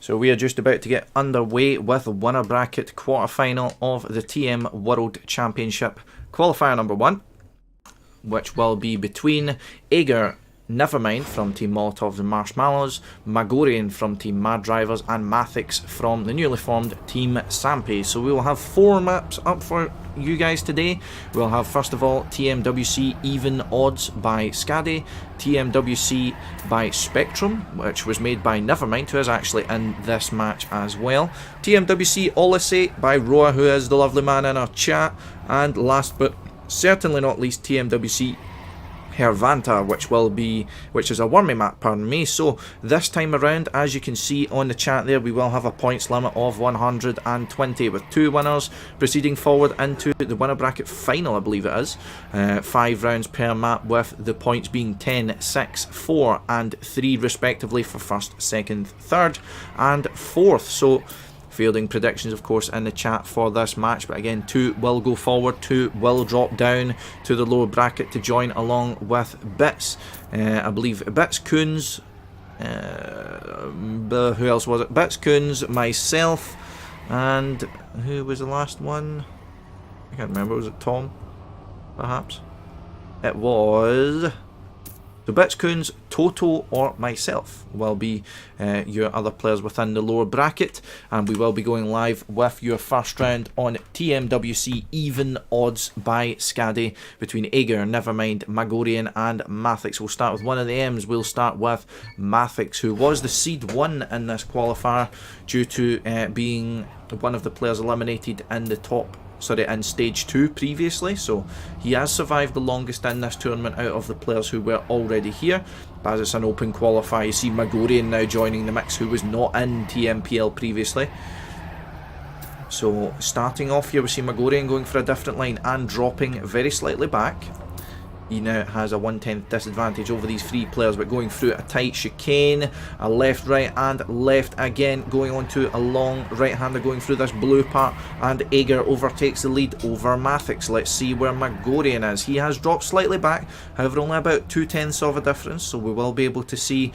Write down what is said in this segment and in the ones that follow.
So we are just about to get underway with winner bracket quarterfinal of the TM World Championship qualifier number 1, which will be between Eger, Nevermind from Team Molotovs and Marshmallows, Magorian from Team Mad Drivers, and MathiCs from the newly formed Team Sampe. So we will have 4 maps up for you guys today. We'll have first of all TMWC Even Odds by Skadi, TMWC by Spectrum, which was made by Nevermind, who is actually in this match as well, TMWC Olisate by Roa, who is the lovely man in our chat, and last but certainly not least TMWC Hervanta, which is a wormy map, pardon me. So this time around, as you can see on the chat there, we will have a points limit of 120 with 2 winners proceeding forward into the winner bracket final, I believe it is. 5 rounds per map, with the points being 10, 6, 4 and 3 respectively for first, second, third and fourth. So fielding predictions, of course, in the chat for this match, but again, 2 will go forward, 2 will drop down to the lower bracket to join along with Bits. I believe Bits, Coons, who else was it? Bits, Coons, myself, and who was the last one? I can't remember. Was it Tom? Perhaps it was. So Bits, Coons, Toto or myself will be your other players within the lower bracket, and we will be going live with your first round on TMWC Even Odds by Skadi between Eger, Nevermind, Magorian and MathiCs. We'll start with one of the M's. We'll start with MathiCs, who was the seed 1 in this qualifier due to being one of the players eliminated in the in stage 2 previously, so he has survived the longest in this tournament out of the players who were already here. But as it's an open qualifier, you see Magorian now joining the mix, who was not in TMPL previously. So starting off here, we see Magorian going for a different line and dropping very slightly back. He now has a 1/10 disadvantage over these 3 players, but going through a tight chicane, a left, right and left again, going on to a long right-hander going through this blue part, and Eger overtakes the lead over MathiCs. Let's see where Magorian is. He has dropped slightly back, however only about 2/10 of a difference, so we will be able to see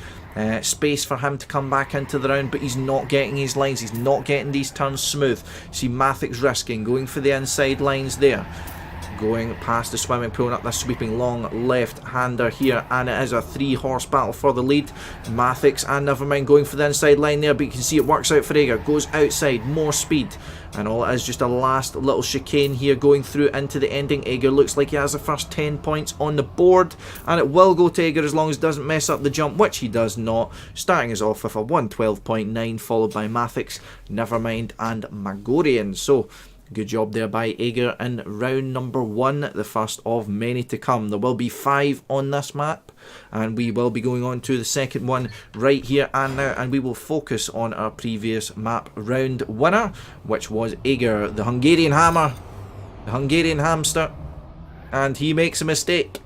space for him to come back into the round, but he's not getting his lines, he's not getting these turns smooth. See MathiCs risking, going for the inside lines there. Going past the swimming pool and up this sweeping long left-hander here, and it is a 3-horse battle for the lead. MathiCs and Nevermind going for the inside line there, but you can see it works out for Eger. Goes outside, more speed, and all it is just a last little chicane here going through into the ending. Eger looks like he has the first 10 points on the board, and it will go to Eger as long as it doesn't mess up the jump, which he does not. Starting us off with a 112.9, followed by MathiCs, Nevermind and Magorian. So good job there by Eger in round number 1, the first of many to come. There will be 5 on this map, and we will be going on to the second one right here and now, and we will focus on our previous map round winner, which was Eger, the Hungarian hammer, the Hungarian hamster, and he makes a mistake.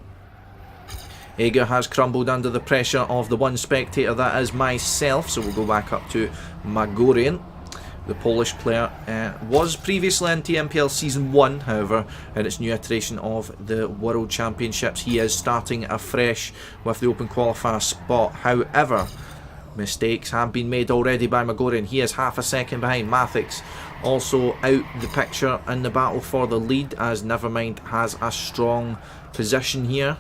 Eger has crumbled under the pressure of the one spectator that is myself, so we'll go back up to Magorian. The Polish player was previously in TMPL Season 1, however, in its new iteration of the World Championships, he is starting afresh with the open qualifier spot. However, mistakes have been made already by Magorian. He is half a second behind. MathiCs also out the picture in the battle for the lead, as Nevermind has a strong position here,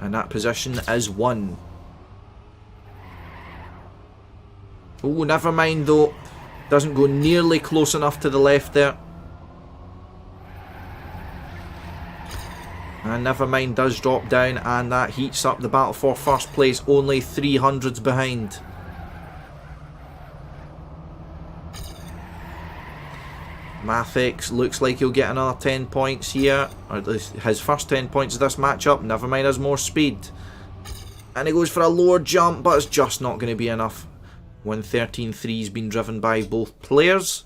and that position is 1. Oh, Nevermind though doesn't go nearly close enough to the left there. And Nevermind does drop down, and that heats up the battle for first place, only 300s behind. MathiCs looks like he'll get another 10 points here, or at least his first 10 points of this matchup. Nevermind has more speed, and he goes for a lower jump, but it's just not going to be enough. 113.3 has been driven by both players,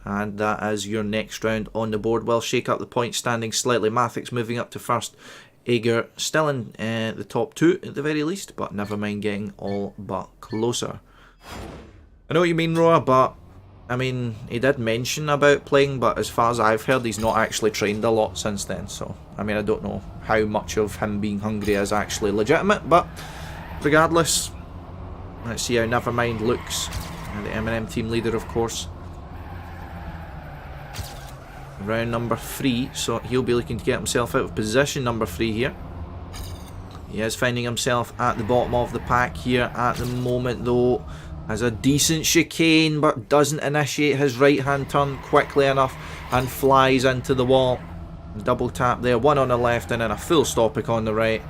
and that is your next round on the board. Will shake up the point standing slightly. MathiCs moving up to first, Eger still in the top 2 at the very least, but Nevermind getting all but closer. I know what you mean, Roa, but I mean, he did mention about playing, but as far as I've heard, he's not actually trained a lot since then, so I mean, I don't know how much of him being hungry is actually legitimate, but regardless, let's see how Nevermind looks the M&M team leader, of course. Round number 3, so he'll be looking to get himself out of position number 3 here. He is finding himself at the bottom of the pack here at the moment, though. Has a decent chicane, but doesn't initiate his right hand turn quickly enough and flies into the wall. Double tap there, one on the left and then a full stopping on the right.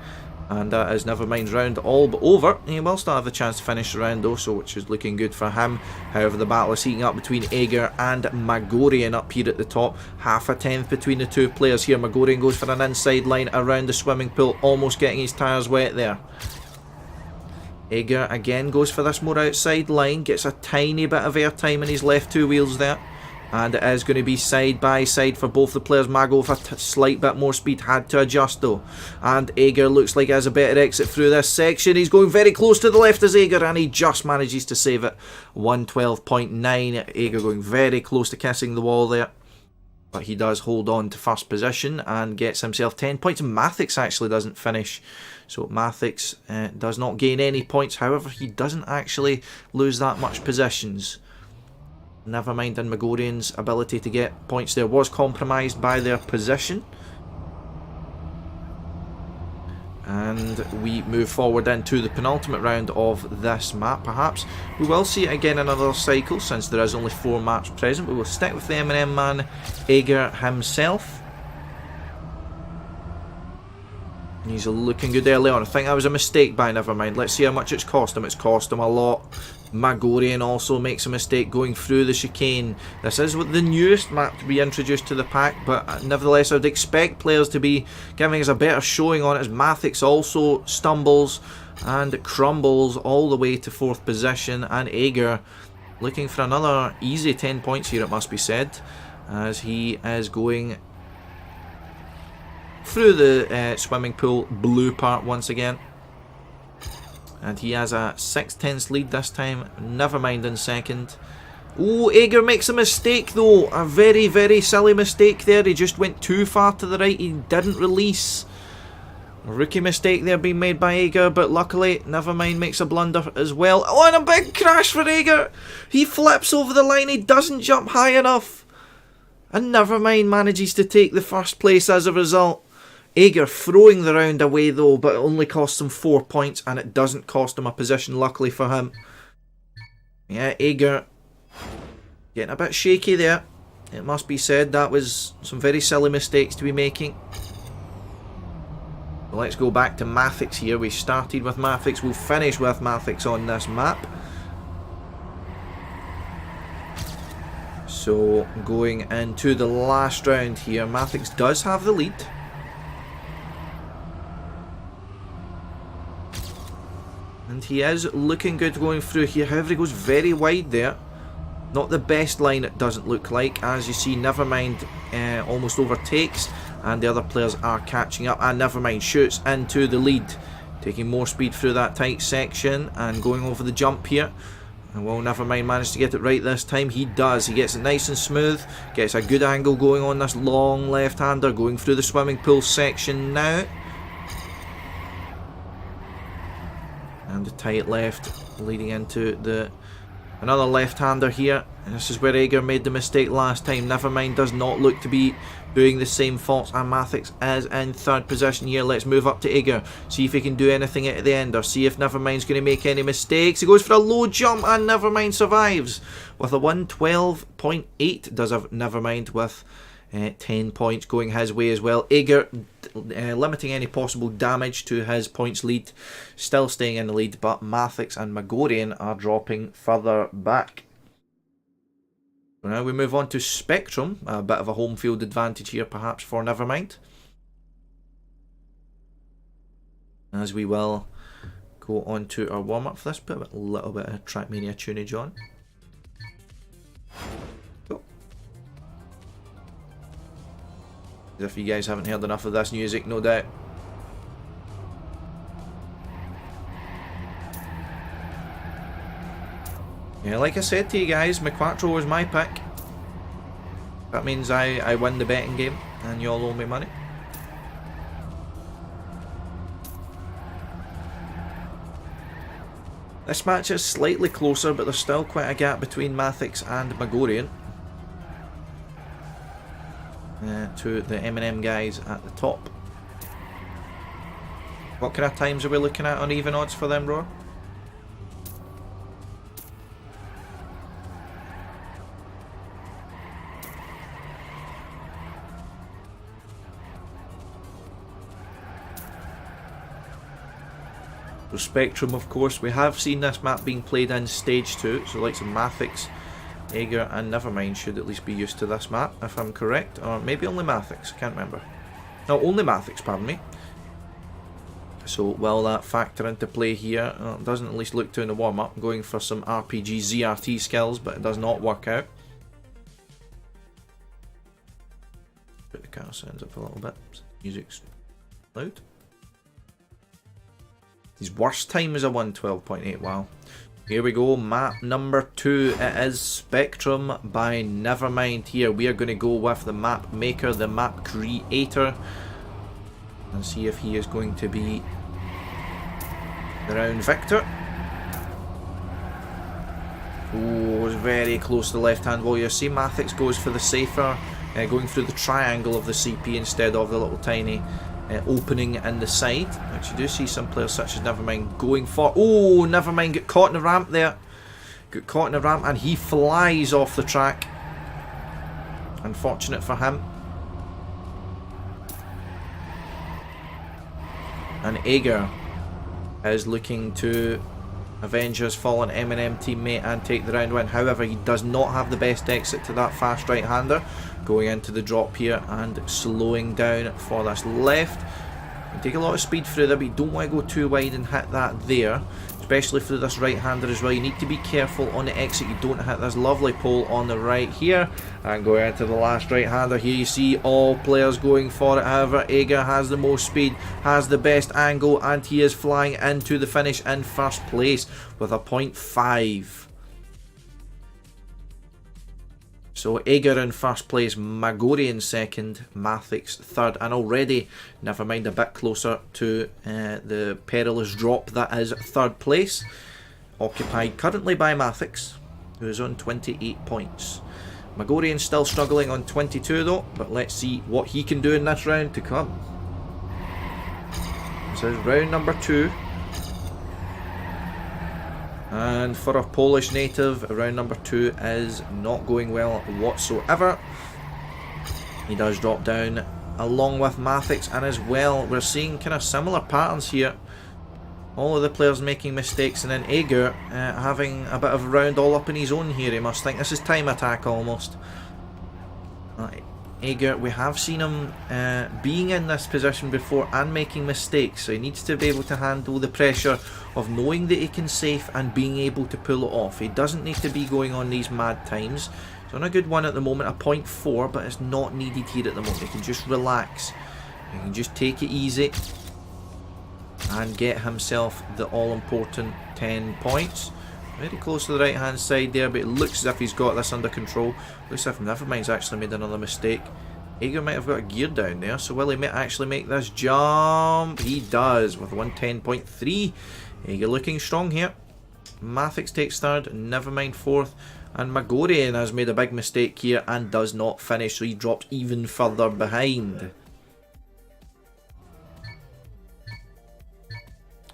And that is Nevermind's round all but over. He will still have the chance to finish the round though, so which is looking good for him. However, the battle is heating up between Eger and Magorian up here at the top. Half a tenth between the two players here. Magorian goes for an inside line around the swimming pool, almost getting his tyres wet there. Eger again goes for this more outside line, gets a tiny bit of airtime in his left two wheels there. And it is going to be side by side for both the players. Mago with a slight bit more speed, had to adjust though. And Eger looks like he has a better exit through this section. He's going very close to the left as Eger, and he just manages to save it. 112.9. Eger going very close to kissing the wall there. But he does hold on to first position and gets himself 10 points. And MathiCs actually doesn't finish. So MathiCs does not gain any points. However, he doesn't actually lose that much positions. Nevermind and Magorian's ability to get points there was compromised by their position. And we move forward into the penultimate round of this map. Perhaps we will see it again in another cycle since there is only 4 maps present. We will stick with the M&M man, Eger himself. He's looking good early on. I think that was a mistake by Nevermind. Let's see how much it's cost him. It's cost him a lot. Magorian also makes a mistake going through the chicane. This is the newest map to be introduced to the pack, but nevertheless I would expect players to be giving us a better showing on it, as MathiCs also stumbles and crumbles all the way to 4th position, and Eger looking for another easy 10 points here, it must be said, as he is going through the swimming pool blue part once again. And he has a 6/10 lead this time. Nevermind in second. Oh, Eger makes a mistake though. A very, very silly mistake there. He just went too far to the right. He didn't release. A rookie mistake there being made by Eger, but luckily Nevermind makes a blunder as well. Oh, and a big crash for Eger. He flips over the line. He doesn't jump high enough. And Nevermind manages to take the first place as a result. Eger throwing the round away though, but it only costs him 4 points and it doesn't cost him a position, luckily for him. Yeah, Eger getting a bit shaky there, it must be said. That was some very silly mistakes to be making. Well, let's go back to MathiCs here. We started with MathiCs, we'll finish with MathiCs on this map. So going into the last round here, MathiCs does have the lead. And he is looking good going through here. However, he goes very wide there. Not the best line, it doesn't look like. As you see, Nevermind almost overtakes. And the other players are catching up. And Nevermind shoots into the lead. Taking more speed through that tight section. And going over the jump here. And will Nevermind manage to get it right this time? He does. He gets it nice and smooth. Gets a good angle going on this long left-hander. Going through the swimming pool section now. And the tight left leading into another left-hander here. And this is where Eger made the mistake last time. Nevermind does not look to be doing the same faults, and MathiCs is in 3rd position here. Let's move up to Eger, see if he can do anything at the end, or see if Nevermind's going to make any mistakes. He goes for a low jump and Nevermind survives with a 112.8. does have Nevermind with 10 points going his way as well. Eger limiting any possible damage to his points lead, still staying in the lead, but MathiCs and Magorian are dropping further back. So now we move on to Spectrum, a bit of a home field advantage here perhaps for Nevermind, as we will go on to our warm up for this. Put a little bit of Trackmania tunage on. If you guys haven't heard enough of this music, no doubt. Yeah, like I said to you guys, McQuattro was my pick. That means I win the betting game and you all owe me money. This match is slightly closer, but there's still quite a gap between MathiCs and Magorian. To the M&M guys at the top. What kind of times are we looking at on even odds for them, Roar? So Spectrum, of course, we have seen this map being played in Stage 2, so like some MathiCs, Eger and Nevermind should at least be used to this map, if I'm correct. Or maybe only MathiCs, can't remember. No, only MathiCs, pardon me. So will that factor into play here? It doesn't at least look to in the warm-up. Going for some RPG ZRT skills, but it does not work out. Put the car sounds up a little bit. Music's loud. His worst time is a 112.8. Wow. Here we go, map number 2. It is Spectrum by Nevermind here. We are going to go with the map maker, the map creator, and see if he is going to be the round victor. Oh, was very close to the left hand wall. You see MathiCs goes for the safer, going through the triangle of the CP instead of the little tiny opening in the side, which you do see some players such as Nevermind going for. Oh, Nevermind got caught in the ramp there. Got caught in the ramp and he flies off the track. Unfortunate for him. And Eger is looking to avenge his fallen M&M teammate and take the round win. However, he does not have the best exit to that fast right-hander. Going into the drop here and slowing down for this left. You take a lot of speed through there, but you don't want to go too wide and hit that there. Especially through this right-hander as well. You need to be careful on the exit. You don't hit this lovely pole on the right here. And going into the last right-hander here, you see all players going for it. However, Eger has the most speed, has the best angle, and he is flying into the finish in first place with a 0.5. So Eger in first place, Magorian second, MathiCs third, and already Nevermind a bit closer to the perilous drop that is third place. Occupied currently by MathiCs, who is on 28 points. Magorian still struggling on 22 though, but let's see what he can do in this round to come. This is round number 2. And for a Polish native, round number 2 is not going well whatsoever. He does drop down along with MathiCs, and as well we're seeing kind of similar patterns here. All of the players making mistakes, and then Eger having a bit of a round all up in his own here. He must think this is time attack almost. Eger, we have seen him being in this position before and making mistakes, so he needs to be able to handle the pressure of knowing that he can safe and being able to pull it off. He doesn't need to be going on these mad times. He's on a good one at the moment, a 0.4, but it's not needed here at the moment. He can just relax, he can just take it easy and get himself the all-important 10 points. Very close to the right hand side there, but it looks as if he's got this under control. Looks as if Nevermind's actually made another mistake. Eger might have got a gear down there, so will he actually make this jump? He does, with 110.3. Eger looking strong here. MathiCs takes third, Nevermind fourth, and Magorian has made a big mistake here and does not finish, so he drops even further behind.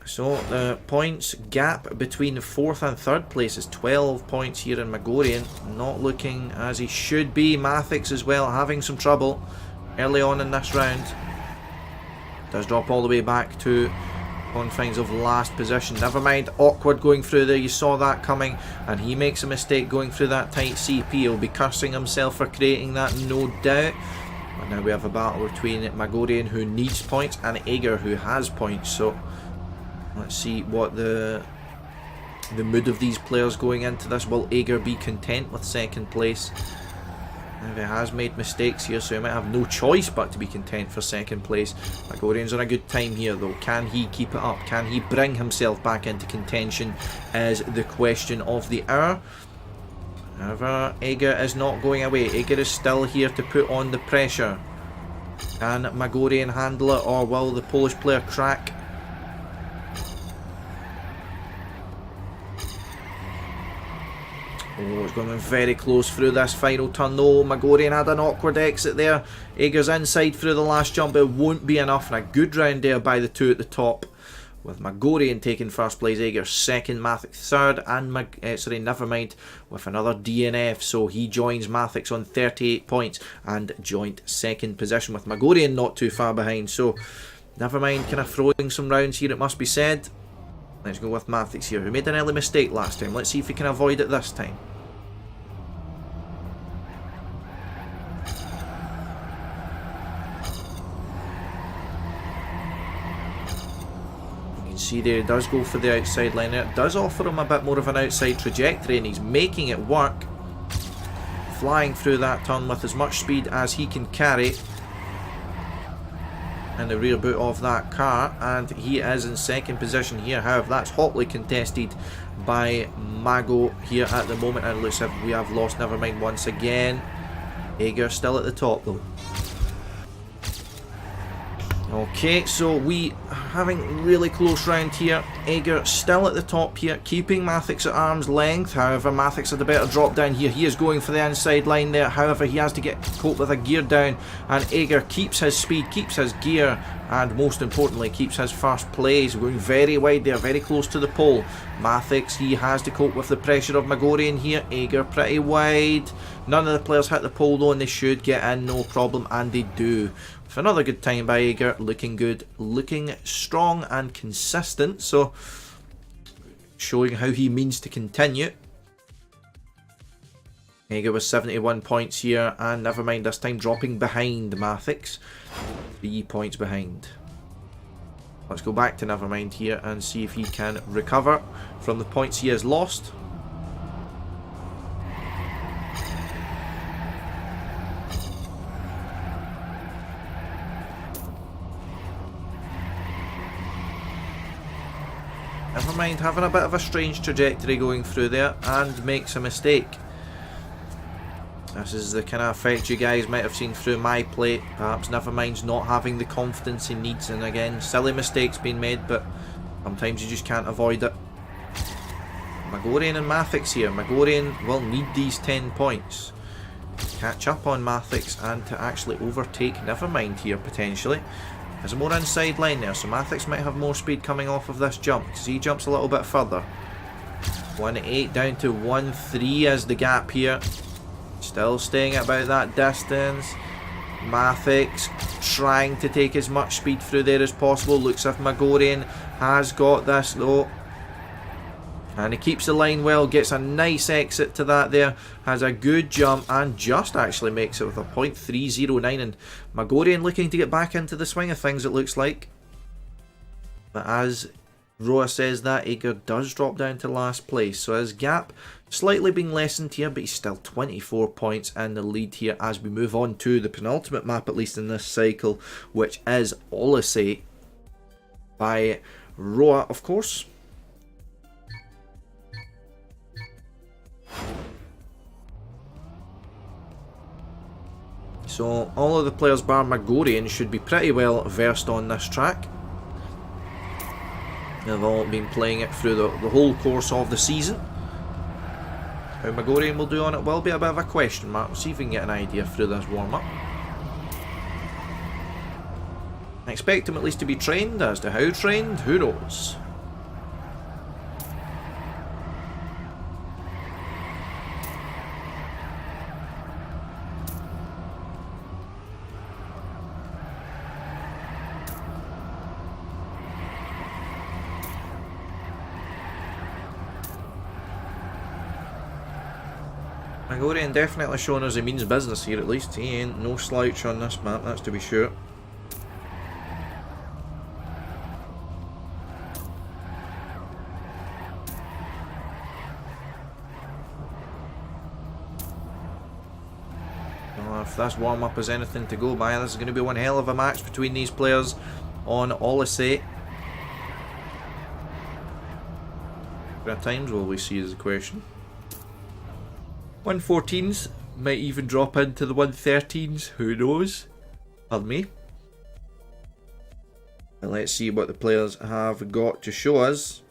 So the points gap between 4th and 3rd place is 12 points here in Magorian. Not looking as he should be. MathiCs as well having some trouble early on in this round. Does drop all the way back to confines of last position. Nevermind, awkward going through there. You saw that coming, and he makes a mistake going through that tight CP. He'll be cursing himself for creating that, no doubt. And now we have a battle between Magorian, who needs points, and Eger, who has points. So let's see what the mood of these players going into this. Will Eger be content with 2nd place? He has made mistakes here, so he might have no choice but to be content for 2nd place. Magorian's on a good time here though. Can he keep it up? Can he bring himself back into contention is the question of the hour. However, Eger is not going away. Eger is still here to put on the pressure. Can Magorian handle it, or will the Polish player crack? going very close through this final turn though. Magorian had an awkward exit there. Eger's inside through the last jump, but it won't be enough, and a good round there by the two at the top, with Magorian taking first place, Eger second, MathiCs third, and Nevermind with another DNF, so he joins MathiCs on 38 points and joint second position, with Magorian not too far behind. So Nevermind kind of throwing some rounds here, it must be said. Let's go with MathiCs here, who made an early mistake last time. Let's see if we can avoid it this time. See there, he does go for the outside line there. It does offer him a bit more of an outside trajectory, and he's making it work. Flying through that turn with as much speed as he can carry in the rear boot of that car, and he is in second position here. However, that's hotly contested by Mago here at the moment, and looks like we have lost Nevermind once again. Eger still at the top though. Okay, so we are having really close round here. Eger still at the top here, keeping MathiCs at arm's length. However, MathiCs had a better drop down here. He is going for the inside line there. However, he has to cope with a gear down, and Eger keeps his speed, keeps his gear, and most importantly keeps his first place. Going very wide there, very close to the pole. MathiCs, he has to cope with the pressure of Magorian here. Eger pretty wide. None of the players hit the pole though, and they should get in no problem, and they do. With another good time by Eger, looking good, looking strong and consistent, so showing how he means to continue. Eger with 71 points here, and Nevermind this time dropping behind MathiCs, 3 points behind. Let's go back to Nevermind here and see if he can recover from the points he has lost. Nevermind having a bit of a strange trajectory going through there, and makes a mistake. This is the kind of effect you guys might have seen through my play. Perhaps Nevermind's not having the confidence he needs, and again, silly mistakes being made, but sometimes you just can't avoid it. Magorian and MathiCs here. Magorian will need these 10 points to catch up on MathiCs and to actually overtake Nevermind here potentially. There's a more inside line there, so MathiCs might have more speed coming off of this jump, because he jumps a little bit further. 1.8 down to 1.3 as the gap here. Still staying at about that distance. MathiCs trying to take as much speed through there as possible. Looks as if Magorian has got this though. And he keeps the line well, gets a nice exit to that there, has a good jump, and just actually makes it with a 0.309, and Magorian looking to get back into the swing of things, it looks like. But as Roa says that, Eger does drop down to last place, so his gap slightly being lessened here, but he's still 24 points in the lead here as we move on to the penultimate map, at least in this cycle, which is Odyssey by Roa, of course. So all of the players bar Magorian should be pretty well versed on this track. They've all been playing it through the whole course of the season. How Magorian will do on it will be a bit of a question mark. We'll see if we can get an idea through this warm-up. I expect him at least to be trained. As to how trained, who knows? Magorian definitely showing us he means business here at least. He ain't no slouch on this map, that's to be sure. Well, if this warm-up is anything to go by, this is going to be one hell of a match between these players on Odyssey. What times will we see is the question. 114s might even drop into the 113s, who knows? Pardon me. And let's see what the players have got to show us.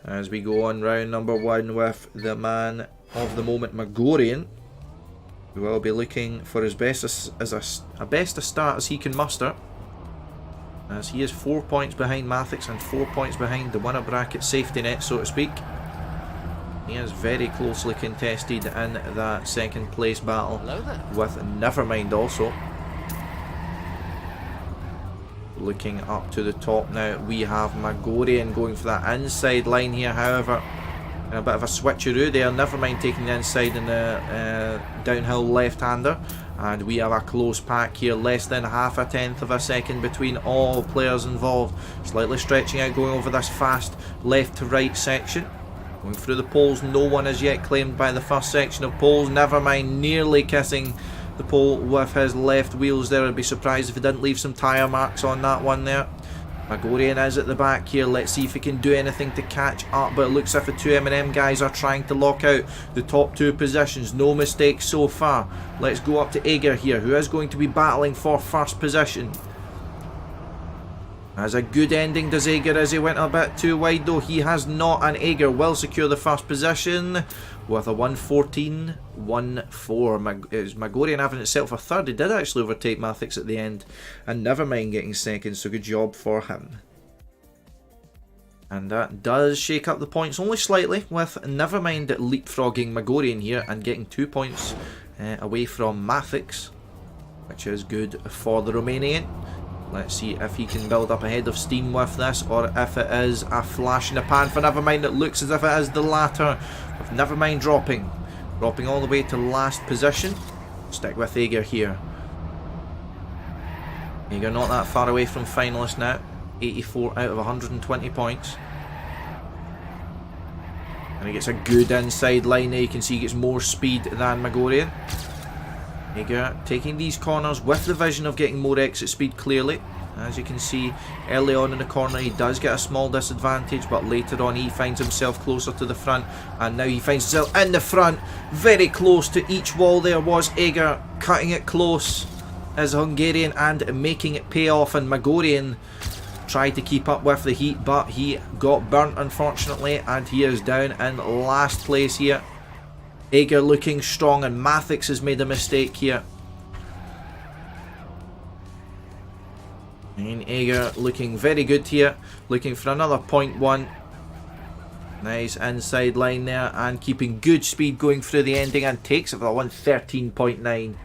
as we go on round number 1 with the man of the moment, Magorian, who will be looking for his best a start as he can muster, as he is 4 points behind MathiCs and 4 points behind the winner bracket safety net, so to speak. He is very closely contested in that second place battle with Nevermind also. Looking up to the top now, we have Magorian going for that inside line here, however, a bit of a switcheroo there. Nevermind taking the inside in the downhill left-hander, and we have a close pack here, less than half a tenth of a second between all players involved. Slightly stretching out, going over this fast left to right section. Going through the poles, no one is yet claimed by the first section of poles. Nevermind nearly kissing the pole with his left wheels there. I'd be surprised if he didn't leave some tyre marks on that one there. Magorian is at the back here. Let's see if he can do anything to catch up, but it looks as if the two M&M guys are trying to lock out the top 2 positions. No mistakes so far. Let's go up to Eger here, who is going to be battling for first position. Has a good ending, does Eger, as he went a bit too wide though. He has not, and Eger will secure the first position with a 1:14.14. Is Magorian having itself a third? He did actually overtake MathiCs at the end, and Nevermind getting second, so good job for him. And that does shake up the points only slightly, with Nevermind leapfrogging Magorian here and getting 2 points away from MathiCs, which is good for the Romanian. Let's see if he can build up a head of steam with this, or if it is a flash in the pan for Nevermind. It looks as if it is the latter, with Nevermind dropping all the way to last position. Stick with Eger here. Eger not that far away from finalist now, 84 out of 120 points. And he gets a good inside line there. You can see he gets more speed than Magorian. Eger taking these corners with the vision of getting more exit speed clearly. As you can see, early on in the corner he does get a small disadvantage, but later on he finds himself closer to the front, and now he finds himself in the front, very close to each wall. There was Eger cutting it close as Hungarian and making it pay off, and Magorian tried to keep up with the heat, but he got burnt unfortunately, and he is down in last place here. Eger looking strong, and MathiCs has made a mistake here. And Eger looking very good here, looking for another 0.1. Nice inside line there, and keeping good speed going through the ending, and takes it for a 113.9.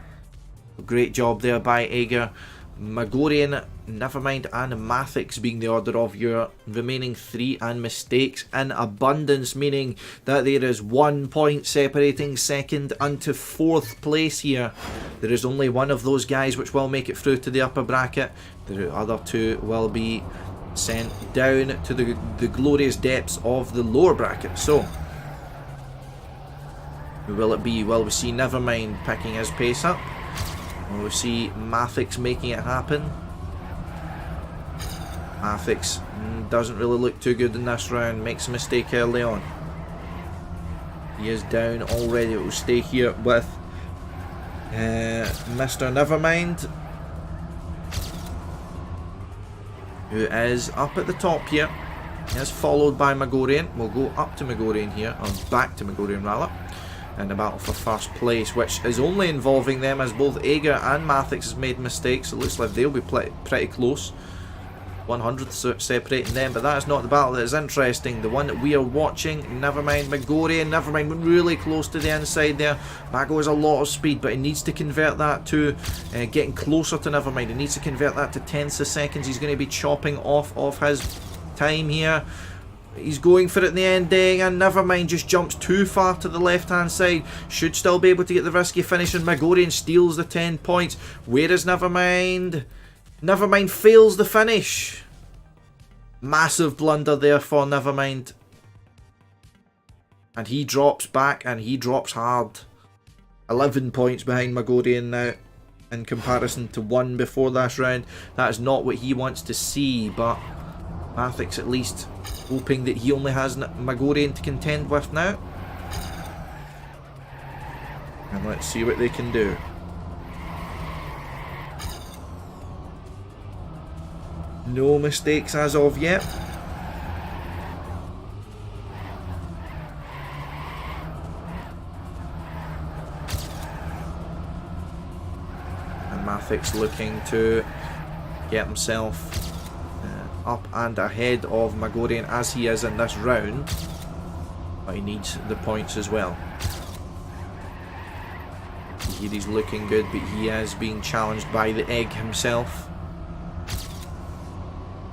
Great job there by Eger. Magorian, Nevermind and MathiCs being the order of your remaining 3, and mistakes in abundance, meaning that there is 1 point separating second unto 4th place here. There is only one of those guys which will make it through to the upper bracket. The other 2 will be sent down to the glorious depths of the lower bracket. So who will it be? Well, we see Nevermind picking his pace up. We'll see MathiCs making it happen. MathiCs doesn't really look too good in this round, makes a mistake early on. He is down already. It will stay here with Mr. Nevermind, who is up at the top here. He is followed by Magorian. We'll go up to Magorian here, or back to Magorian rather, in the battle for first place, which is only involving them, as both Eger and MathiCs has made mistakes. It looks like they'll be pretty close. 100th separating them, but that is not the battle that is interesting. The one that we are watching, Nevermind, Magorian. Nevermind went really close to the inside there. Mago has a lot of speed, but he needs to convert that to getting closer to Nevermind. He needs to convert that to tenths of seconds. He's going to be chopping off of his time here. He's going for it in the ending, and Nevermind just jumps too far to the left hand side. Should still be able to get the risky finish, and Magorian steals the 10 points. Where is Nevermind? Nevermind fails the finish. Massive blunder there for Nevermind. And he drops back, and he drops hard. 11 points behind Magorian now, in comparison to 1 before this round. That is not what he wants to see, but MathiCs at least hoping that he only has Magorian to contend with now. And let's see what they can do. No mistakes as of yet. MathiCs looking to get himself up and ahead of Magorian as he is in this round, but he needs the points as well. Here he's looking good, but he is being challenged by the Egg himself.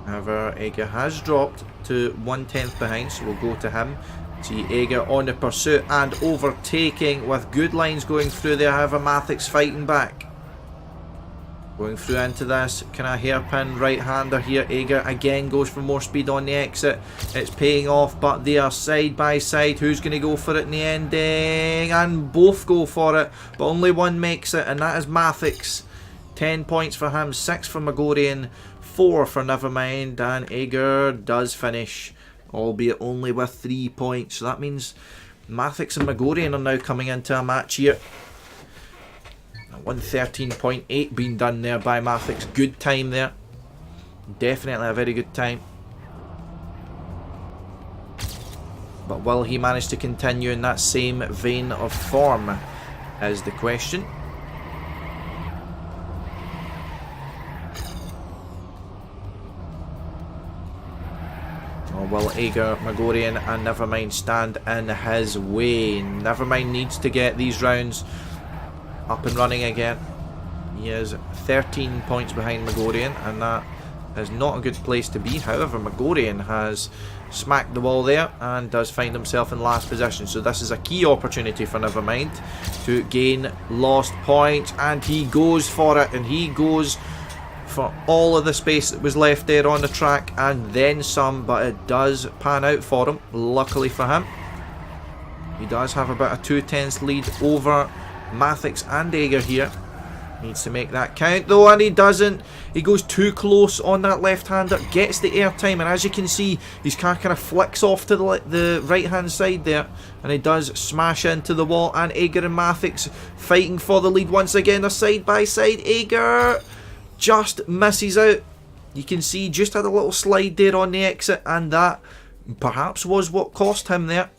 However, Eger has dropped to 1/10 behind, so we'll go to him. See Eger on the pursuit and overtaking with good lines going through there. However, MathiCs fighting back. Going through into this, kind of hairpin right-hander here. Eger again goes for more speed on the exit. It's paying off, but they are side by side. Who's going to go for it in the ending? And both go for it, but only one makes it, and that is MathiCs. 10 points for him, 6 for Magorian, 4 for Nevermind, and Eger does finish, albeit only with 3 points. So that means MathiCs and Magorian are now coming into a match here. 113.8 being done there by MathiCs. Good time there. Definitely a very good time. But will he manage to continue in that same vein of form is the question. Or will Eger, Magorian and Nevermind stand in his way? Nevermind needs to get these rounds up and running again. He is 13 points behind Magorian, and that is not a good place to be. However, Magorian has smacked the wall there and does find himself in last position. So this is a key opportunity for Nevermind to gain lost points, and he goes for it, and he goes for all of the space that was left there on the track and then some, but it does pan out for him, luckily for him. He does have about a 2/10 lead over MathiCs and Eger here. Needs to make that count though, and he doesn't. He goes too close on that left-hander, gets the airtime, and as you can see, his car kind of flicks off to the right-hand side there, and he does smash into the wall, and Eger and MathiCs fighting for the lead once again. They're side by side. Eger just misses out. You can see just had a little slide there on the exit, and that perhaps was what cost him there.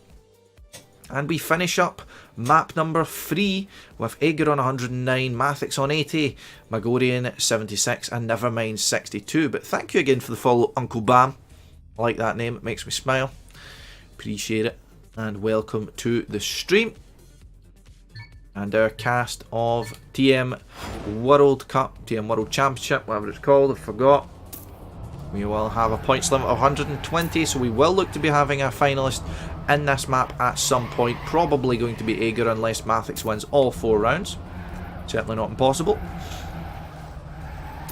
And we finish up map number 3 with Eger on 109, MathiCs on 80, Magorian 76 and Nevermind 62. But thank you again for the follow, Uncle Bam. I like that name, it makes me smile. Appreciate it. And welcome to the stream. And our cast of TM World Cup, TM World Championship, whatever it's called, I forgot. We will have a points limit of 120, so we will look to be having a finalist in this map at some point. Probably going to be Eger unless MathiCs wins all 4 rounds. Certainly not impossible.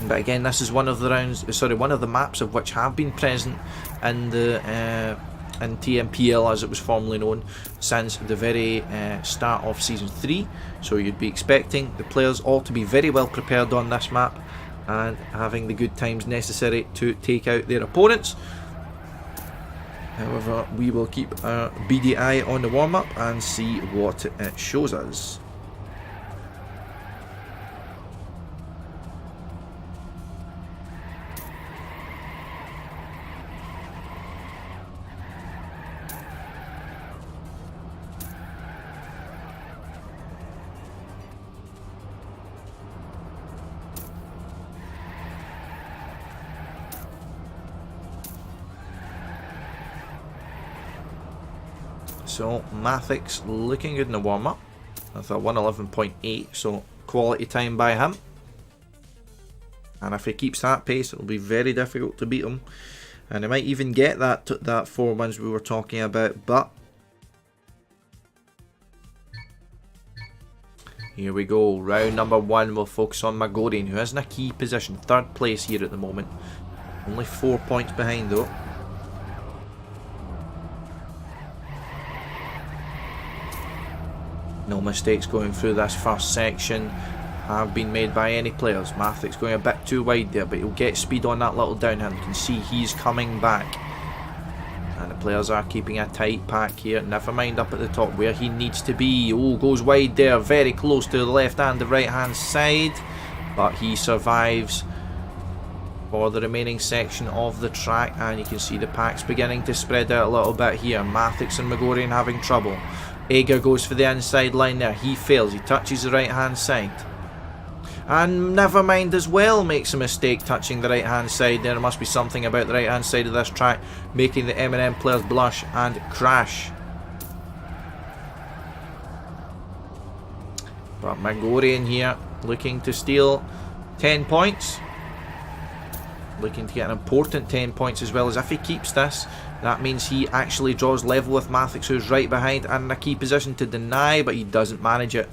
But again, this is one of the rounds, sorry, one of the maps of which have been present in the in TMPL as it was formerly known since the very start of Season 3. So you'd be expecting the players all to be very well prepared on this map and having the good times necessary to take out their opponents. However, we will keep our beady eye on the warm-up and see what it shows us. So MathiCs looking good in the warm-up. That's a 111.8, so quality time by him. And if he keeps that pace, it'll be very difficult to beat him. And he might even get that 4 wins we were talking about, but here we go. Round number 1, we'll focus on Magorian, who is in a key position, 3rd place here at the moment. Only 4 points behind though. No mistakes going through this first section have been made by any players. MathiCs going a bit too wide there, but he'll get speed on that little downhill. You can see he's coming back. And the players are keeping a tight pack here. Nevermind up at the top where he needs to be. Oh, goes wide there, very close to the left and the right hand side. But he survives for the remaining section of the track. And you can see the packs beginning to spread out a little bit here. MathiCs and Magorian having trouble. Eger goes for the inside line there. He fails. He touches the right hand side. And Nevermind as well makes a mistake touching the right hand side. There must be something about the right hand side of this track making the M&M players blush and crash. But Magorian here looking to steal 10 points. Looking to get an important 10 points as well, as if he keeps this, that means he actually draws level with MathiCs, who's right behind and in a key position to deny, but he doesn't manage it.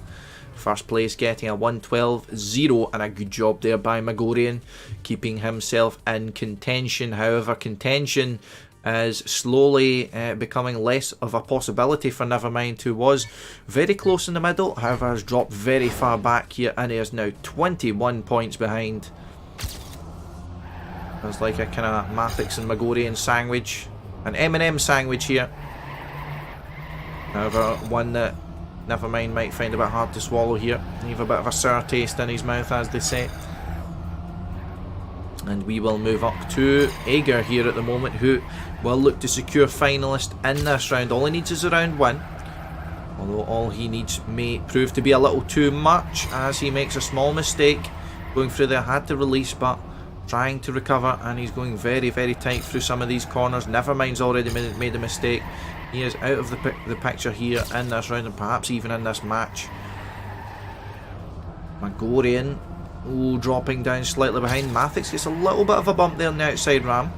First place getting a 112-0, and a good job there by Magorian, keeping himself in contention. However, contention is slowly becoming less of a possibility for Nevermind, who was very close in the middle, however has dropped very far back here, and he is now 21 points behind. There's like a kind of MathiCs and Magorian sandwich, an M&M sandwich here. However, one that Nevermind might find a bit hard to swallow here. Leave a bit of a sour taste in his mouth, as they say. And we will move up to Eger here at the moment, who will look to secure finalist in this round. All he needs is a round win, although all he needs may prove to be a little too much, as he makes a small mistake going through there. Had to release, but trying to recover, and he's going very, very tight through some of these corners. Nevermind's already made a mistake. He is out of the picture here in this round, and perhaps even in this match. Magorian, dropping down slightly behind. MathiCs gets a little bit of a bump there on the outside ram.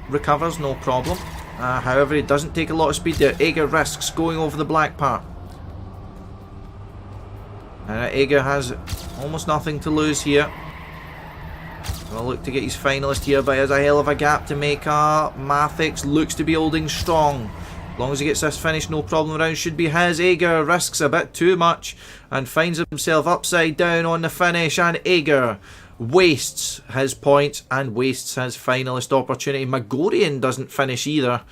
Recovers, no problem. However, he doesn't take a lot of speed there. Eger risks going over the black part. Eger has almost nothing to lose here. Will look to get his finalist here, but there's a hell of a gap to make up. MathiCs looks to be holding strong. As long as he gets this finish, no problem. Round should be his. Eger risks a bit too much and finds himself upside down on the finish, and Eger wastes his points and wastes his finalist opportunity. Magorian doesn't finish either,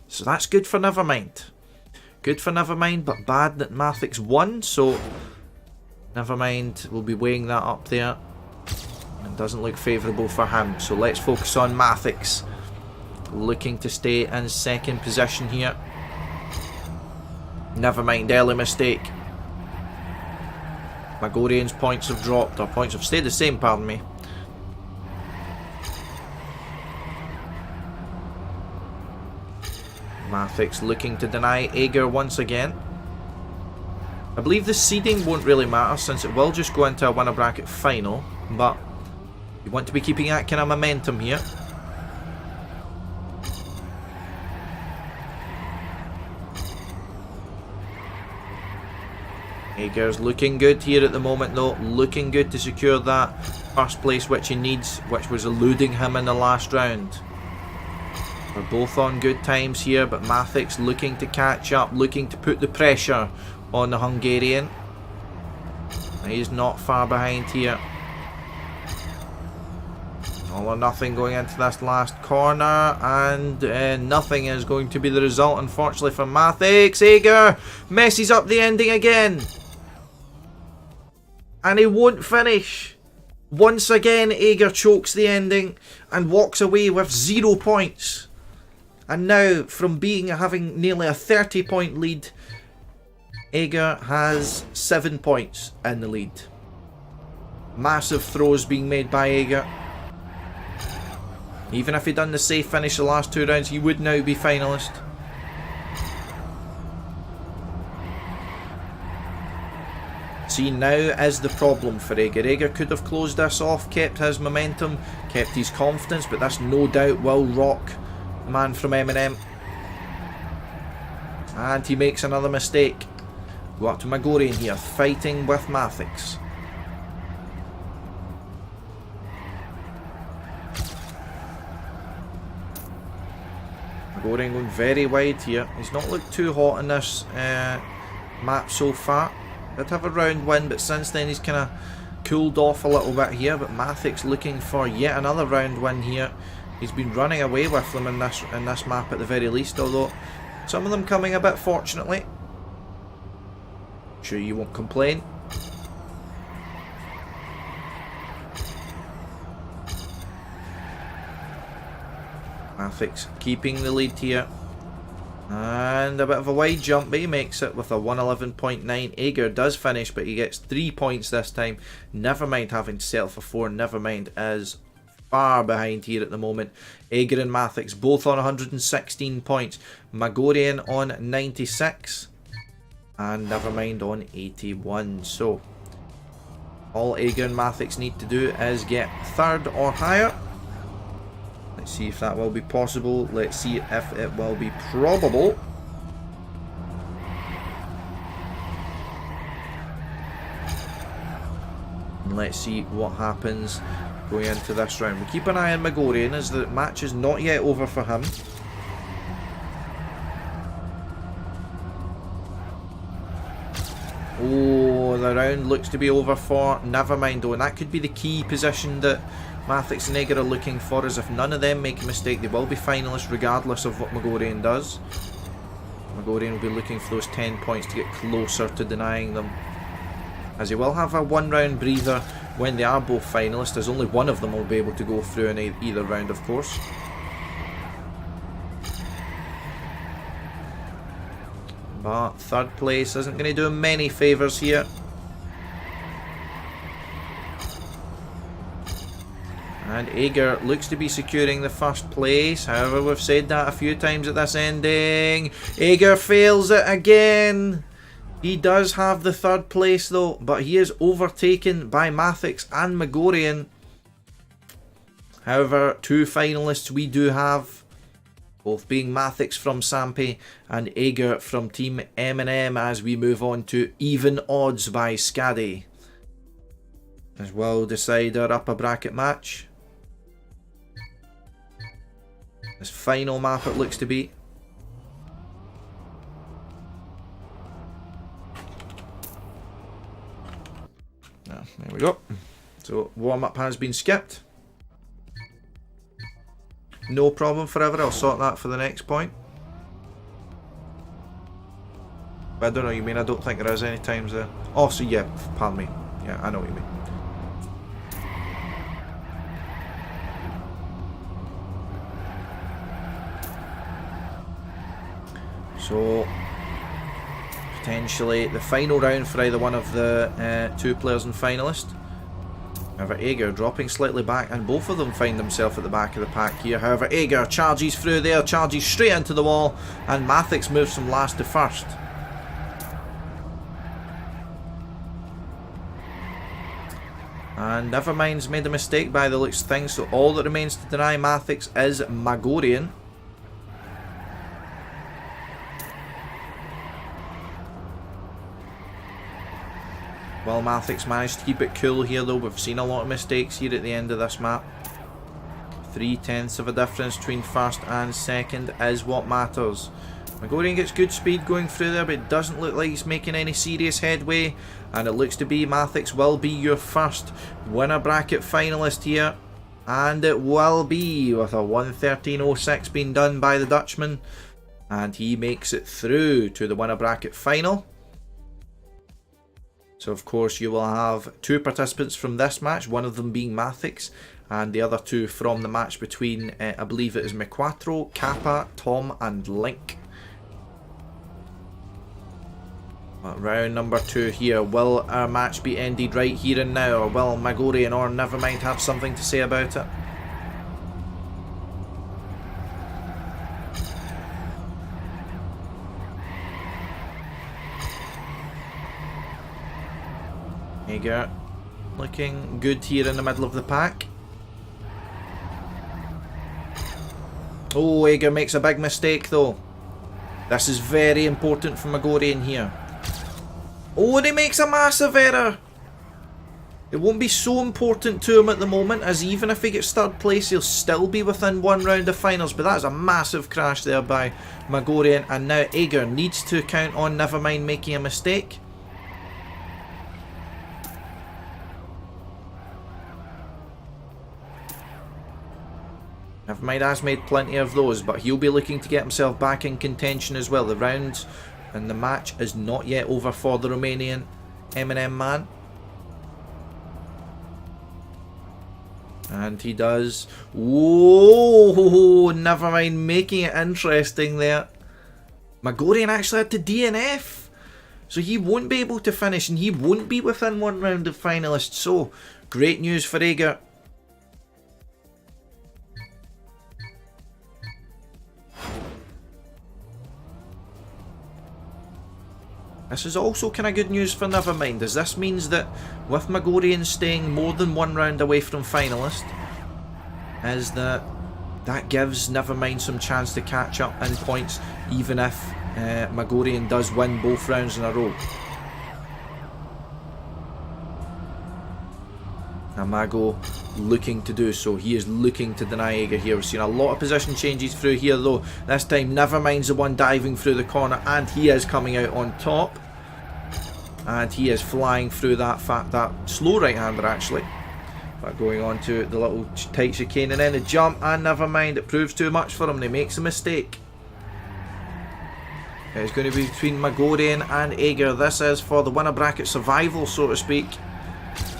so that's good for Nevermind. Good for Nevermind, but bad that MathiCs won, so Nevermind will be weighing that up there. And doesn't look favourable for him, so let's focus on MathiCs, looking to stay in second position here. Nevermind, early mistake. Magorian's points have dropped, or points have stayed the same, pardon me. MathiCs looking to deny Eger once again. I believe the seeding won't really matter, since it will just go into a winner bracket final, but you want to be keeping that kind of momentum here. Eger's looking good here at the moment though, looking good to secure that first place which he needs, which was eluding him in the last round. We're both on good times here, but MathiCs looking to catch up, looking to put the pressure on the Hungarian. He's not far behind here. All or nothing going into this last corner, and nothing is going to be the result, unfortunately, for MathiCs. Eger messes up the ending again, and he won't finish. Once again, Eger chokes the ending and walks away with 0 points. And now, from having nearly a 30-point lead, Eger has 7 points in the lead. Massive throws being made by Eger. Even if he'd done the safe finish the last 2 rounds, he would now be finalist. See, now is the problem for Eger. Eger could have closed this off, kept his momentum, kept his confidence, but this no doubt will rock the man from M&M. And he makes another mistake. Go up to Magorian here, fighting with MathiCs. Magorian going very wide here. He's not looked too hot in this map so far. Did have a round win, but since then he's kind of cooled off a little bit here. But MathiCs looking for yet another round win here. He's been running away with them in this map at the very least, although some of them coming a bit fortunately. Sure you won't complain. MathiCs keeping the lead here. And a bit of a wide jump, but he makes it with a 111.9. Eger does finish, but he gets 3 points this time. Nevermind having to settle for 4. Nevermind is far behind here at the moment. Eger and MathiCs both on 116 points. Magorian on 96. And Nevermind on 81. So, all Eger and MathiCs need to do is get 3rd or higher. Let's see if that will be possible. Let's see if it will be probable. And let's see what happens going into this round. We keep an eye on Magorian as the match is not yet over for him. Oh, the round looks to be over for Nevermind though, and that could be the key position that MathiCs and Eger are looking for, as if none of them make a mistake, they will be finalists regardless of what Magorian does. Magorian will be looking for those 10 points to get closer to denying them, as he will have a 1 round breather when they are both finalists, as only one of them will be able to go through in either round, of course. But 3rd place isn't going to do him many favours here. And Eger looks to be securing the 1st place. However, we've said that a few times at this ending. Eger fails it again. He does have the 3rd place though, but he is overtaken by MathiCs and Magorian. However, 2 finalists we do have, both being MathiCs from Sampi and Eger from Team M&M, as we move on to Even Odds by Skadi, as we'll decide our upper bracket match. This final map it looks to be. There we go. So warm-up has been skipped. No problem forever, I'll sort that for the next point. But I don't know what you mean, I don't think there is any times there. Oh, so yeah, pardon me. Yeah, I know what you mean. So, potentially the final round for either one of the 2 players and finalist. However, Eger dropping slightly back, and both of them find themselves at the back of the pack here. However, Eger charges through there, charges straight into the wall, and MathiCs moves from last to 1st. And Nevermind's made a mistake by the looks of things, so all that remains to deny MathiCs is Magorian. Well, MathiCs managed to keep it cool here though. We've seen a lot of mistakes here at the end of this map. 3/10 of a difference between 1st and 2nd is what matters. Magorian gets good speed going through there, but it doesn't look like he's making any serious headway. And it looks to be MathiCs will be your 1st winner bracket finalist here. And it will be, with a 1:13.06 being done by the Dutchman. And he makes it through to the winner bracket final. So of course you will have 2 participants from this match, one of them being MathiCs, and the other 2 from the match between, I believe it is Mequatro, Kappa, Tom and Link. But round number 2 here, will our match be ended right here and now, or will Magorian or Nevermind have something to say about it? Eger looking good here in the middle of the pack. Oh, Eger makes a big mistake though. This is very important for Magorian here. Oh, and he makes a massive error. It won't be so important to him at the moment, as even if he gets 3rd place, he'll still be within 1 round of finals. But that's a massive crash there by Magorian, and now Eger needs to count on Nevermind making a mistake. Nevermind has made plenty of those, but he'll be looking to get himself back in contention as well. The round and the match is not yet over for the Romanian M&M man. And he does. Whoa, Nevermind making it interesting there. Magorian actually had to DNF. So he won't be able to finish and he won't be within one round of finalists. So, great news for Eger. This is also kind of good news for Nevermind, as this means that with Magorian staying more than one round away from finalist, is that gives Nevermind some chance to catch up in points, even if Magorian does win both rounds in a row. And Mago looking to do so. He is looking to deny Eger here. We've seen a lot of position changes through here though. This time Nevermind's the one diving through the corner and he is coming out on top. And he is flying through that slow right-hander actually. But going on to the little tight chicane and then the jump, and Nevermind, it proves too much for him and he makes a mistake. It's going to be between Magorian and Eger. This is for the winner bracket survival, so to speak.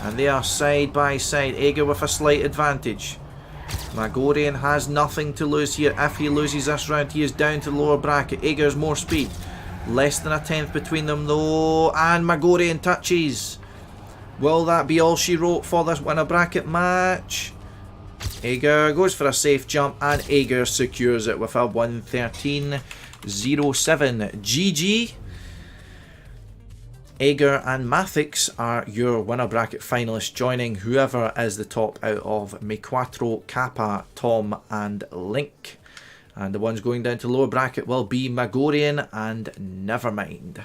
And they are side by side. Eger with a slight advantage. Magorian has nothing to lose here. If he loses this round, he is down to the lower bracket. Eger's more speed. Less than a tenth between them though. And Magorian touches. Will that be all she wrote for this winner bracket match? Eger goes for a safe jump and Eger secures it with a 1:13.07. GG. Eger and MathiCs are your winner bracket finalists, joining whoever is the top out of Mequatro, Kappa, Tom and Link. And the ones going down to lower bracket will be Magorian and Nevermind.